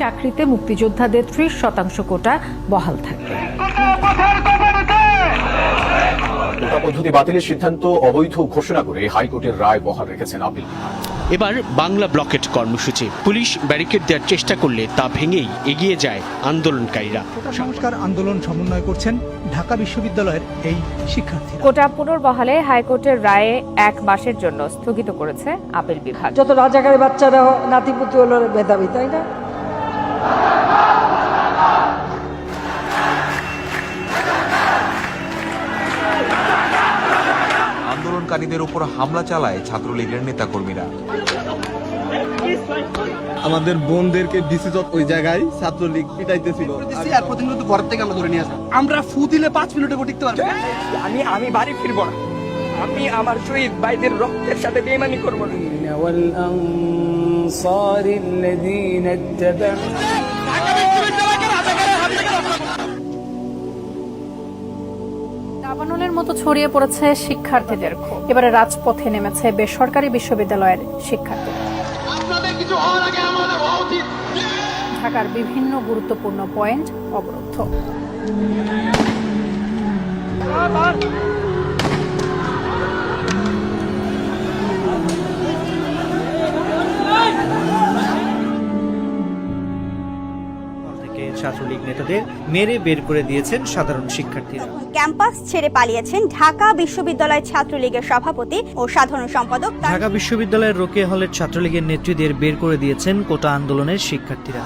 চাকরিতে মুক্তিযোদ্ধাদের 30% কোটা বহাল থাকবে। কোটা পদ্ধতি বাতিলের সিদ্ধান্ত অবৈধ ঘোষণা করে হাইকোর্টের রায় বহাল রেখেছেন আপিল বিভাগ। এবার বাংলা ব্লকেট কর্মসূচি। পুলিশ ব্যারিকেড দেওয়ার চেষ্টা করলে তা ভেঙেই এগিয়ে যায় আন্দোলনকারীরা। কোটা সংস্কার আন্দোলন সমন্বয় করছেন ঢাকা বিশ্ববিদ্যালয়ের এই শিক্ষার্থীরা। কোটা পুনর্বহালে হাইকোর্টের রায়ে 1 মাসের জন্য স্থগিত করেছে আপিল বিভাগ। যত রাজাকারের বাচ্চারা নাতিপুতি হলো মেধাবী, তাই না? আন্দোলনকারীদের উপর হামলা চালায় ছাত্রলীগের নেতাকর্মীরা। আমাদের বোনদেরকে ডিসি ওই জায়গায় ছাত্রলীগ পিটাইতেছিল। আর প্রতিনিয়ত ঘর থেকে আমরা ধরে নিয়ে আসবো। আমরা ফু দিলে 5 মিনিটে টিকতে পারবো। আমি বাড়ি ফিরবো না। আমি আমার শহীদ ভাইদের রক্তের সাথে বেইমানি করবো না। দাবানলের মতো ছড়িয়ে পড়েছে শিক্ষার্থীদের ক্ষোভ। এবারে রাজপথে নেমেছে বেসরকারি বিশ্ববিদ্যালয়ের শিক্ষার্থীরা। ঢাকার বিভিন্ন গুরুত্বপূর্ণ পয়েন্ট অবরুদ্ধ। ছাত্রলীগ নেতাদের মেরে বের করে দিয়েছেন সাধারণ শিক্ষার্থীরা। ক্যাম্পাস ছেড়ে পালিয়েছেন ঢাকা বিশ্ববিদ্যালয় ছাত্রলীগের সভাপতি ও সাধারণ সম্পাদক। ঢাকা বিশ্ববিদ্যালয়ের রোকেয়া হলের ছাত্রলীগের নেত্রীদের বের করে দিয়েছেন কোটা আন্দোলনের শিক্ষার্থীরা।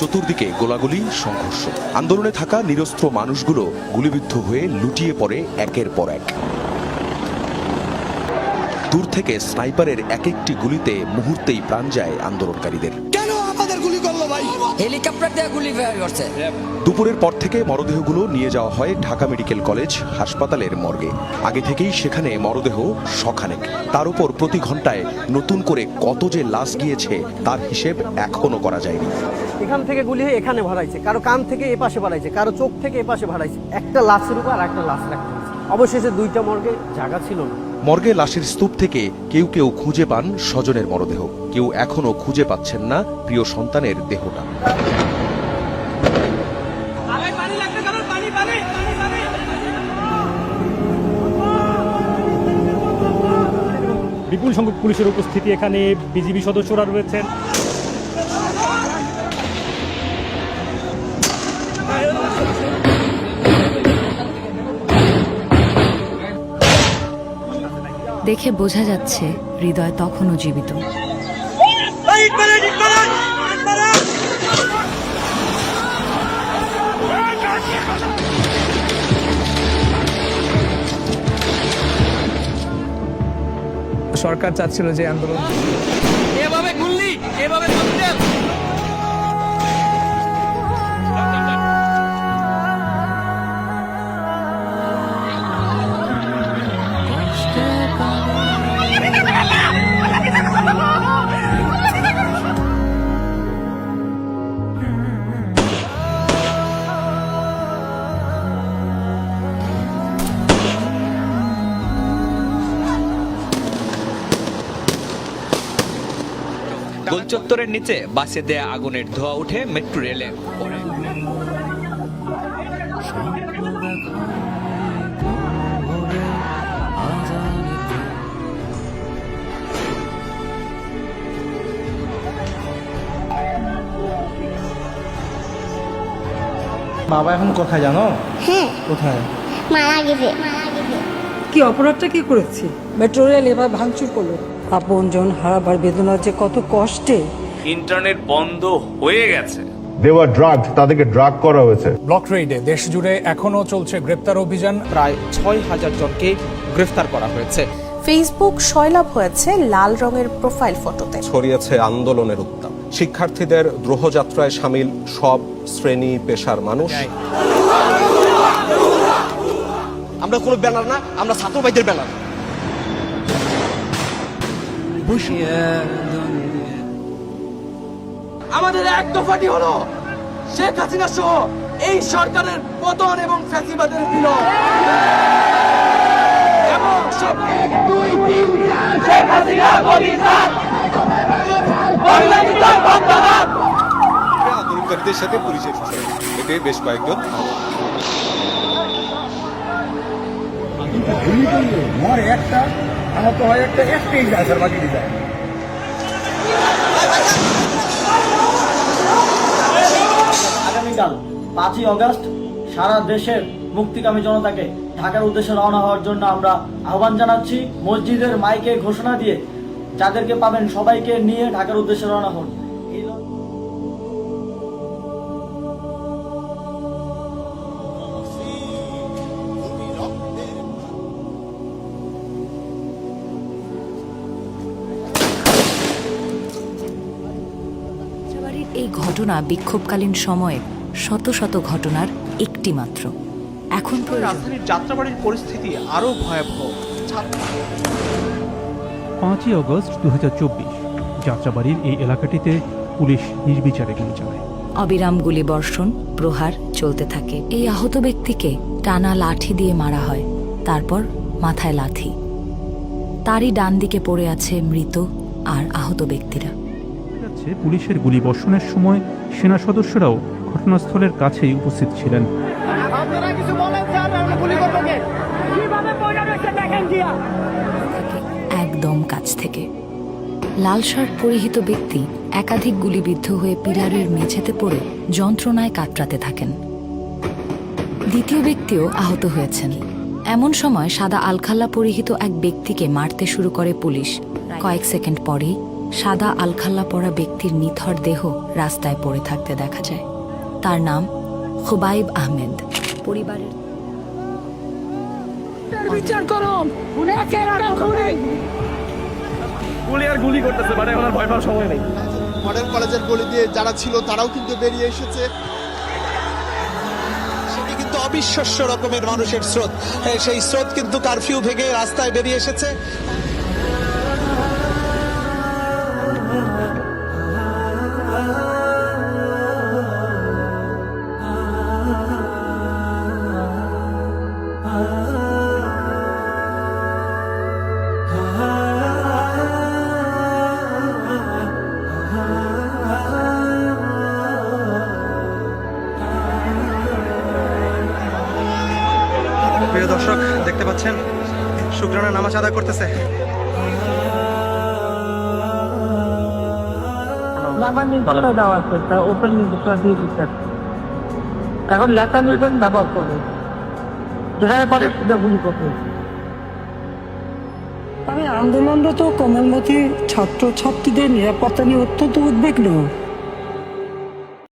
চতুর্দিকে গোলাগুলি, সংঘর্ষ। আন্দোলনে থাকা নিরস্ত্র মানুষগুলো গুলিবিদ্ধ হয়ে লুটিয়ে পড়ে একের পর এক। দূর থেকে স্নাইপারের এক একটি গুলিতে মুহূর্তেই প্রাণ যায় আন্দোলনকারীদের। কেন আমাদের গুলি করলো ভাই? হেলিকপ্টার দিয়ে গুলি করছে। দুপুরের পর থেকে মরদেহগুলো নিয়ে যাওয়া হয় ঢাকা মেডিকেল কলেজ হাসপাতালের মর্গে। আগে থেকেই সেখানে মরদেহ শখানেক। তার উপর প্রতি ঘন্টায় নতুন করে কত যে লাশ গিয়েছে তার হিসেব এখনো করা যায়নি। এখান থেকে গুলি হয়ে এখানে ভরাইছে, কারো কান থেকে এ পাশে ভরাইছে, কারো চোখ থেকে এ পাশে ভরাইছে। একটা লাশের উপর আর একটা লাশ রাখতে হয়েছে। অবশেষে 2টা মর্গে জায়গা ছিল না। মর্গে লাশের স্তূপ থেকে কেউ কেউ খুঁজে পান স্বজনের মরদেহ, কেউ এখনো খুঁজে পাচ্ছেন না প্রিয় সন্তানের দেহটা। বিপুল সংখ্যক পুলিশের উপস্থিতি এখানে, বিজিবি সদস্যরা রয়েছেন। দেখে বোঝা যাচ্ছে হৃদয় তখনও জীবিত। সরকার চাচ্ছিল যে আন্দোলন এভাবে গুলি, এভাবে ককটেল। গোলচত্বরের নিচে বাসে দেয়া আগুনের ধোঁয়া উঠে মেট্রো রেলে পড়ে। বাবা এখন কোথায় জানো? হ্যাঁ, কোথায়? মারা গেছে। কি অপরাধটা কি করেছে? মেট্রো রেল এবার ভাঙচুর করলো। আপনজন হারাবার বেদনা যে কত কষ্টে। ইন্টারনেট বন্ধ হয়ে গেছে। They were drugged, তাদেরকে ড্রাগ করা হয়েছে। ব্লক রেইডে দেশ জুড়ে এখনো চলছে গ্রেপ্তার অভিযান। প্রায় 6000 জনকে গ্রেফতার করা হয়েছে। ফেসবুক সয়লাভ হয়েছে লাল রঙের প্রোফাইল ফটোতে। ছড়িয়েছে আন্দোলনের উত্তাপ। শিক্ষার্থীদের দ্রোহযাত্রায় সামিল সব শ্রেণী পেশার মানুষ। আমরা কোনো ব্যানার না, আমরা ছাত্র ভাইদের ব্যানার। আমাদের এক দফাটি হলো শেখ হাসিনা সহ এই সরকারের পতন এবং ফ্যাসিবাদের বিলোপ। আন্দোলনকারীদের সাথে পুলিশের এতে বেশ কয়েকজন আগামীকাল 5ই অগস্ট সারা দেশের মুক্তিকামী জনতাকে ঢাকার উদ্দেশ্যে রওনা হওয়ার জন্য আমরা আহ্বান জানাচ্ছি। মসজিদের মাইকে ঘোষণা দিয়ে যাদেরকে পাবেন সবাইকে নিয়ে ঢাকার উদ্দেশ্যে রওনা হন। এই ঘটনা বিক্ষোভকালীন সময়ে শত শত ঘটনার একটি মাত্র। এখন রাজধানীর যাত্রাবাড়ির পরিস্থিতি আরো ভয়াবহ। 5ই অগস্ট 2024 যাত্রাবাড়ির এই এলাকাটিতে পুলিশ নির্বিচারে গুলি চালায়। অবিরাম গুলিবর্ষণ প্রহার চলতে থাকে। এই আহত ব্যক্তিকে টানা লাঠি দিয়ে মারা হয়, তারপর মাথায় লাথি। তারই ডান দিকে পড়ে আছে মৃত আর আহত ব্যক্তিরা। পুলিশের গুলিবর্ষণের সময় সেনা সদস্যরাও ঘটনাস্থলের কাছেই উপস্থিত ছিলেন। একদম কাছ থেকে লাল শার্ট পরিহিত ব্যক্তি একাধিক গুলিবিদ্ধ হয়ে পিলারের মেঝেতে পড়ে যন্ত্রণায় কাতরাতে থাকেন। দ্বিতীয় ব্যক্তিও আহত হয়েছেন। এমন সময় সাদা আলখাল্লা পরিহিত এক ব্যক্তিকে মারতে শুরু করে পুলিশ। কয়েক সেকেন্ড পরেই সাদা আলখাল্লা পরা ব্যক্তির নিথর দেহ রাস্তায় পড়ে থাকতে দেখা যায়। তার নাম খুবাইব আহমেদ। পরিবারের বিচার করো, গুলি আর গুলি করতেছে, মানে এখন আর ভয় পাওয়ার সময় নেই। মডেল কলেজের গলি দিয়ে যারা ছিল তারাও কিন্তু বেরিয়ে এসেছে। সেটি কিন্তু অবিশ্বাস্য রকমের মানুষের স্রোত। সেই স্রোত কিন্তু কারফিউ ভেঙে রাস্তায় বেরিয়ে এসেছে। প্রিয় দর্শক, দেখতে পাচ্ছেন শুকরানা নামাজ আদায় করতেছে। এখন লেখা নিবেন ব্যবহার করবে, আমি আন্দোলনরত কোমলমতি ছাত্র ছাত্রীদের নিরাপত্তা নিয়ে অত্যন্ত উদ্বিগ্ন।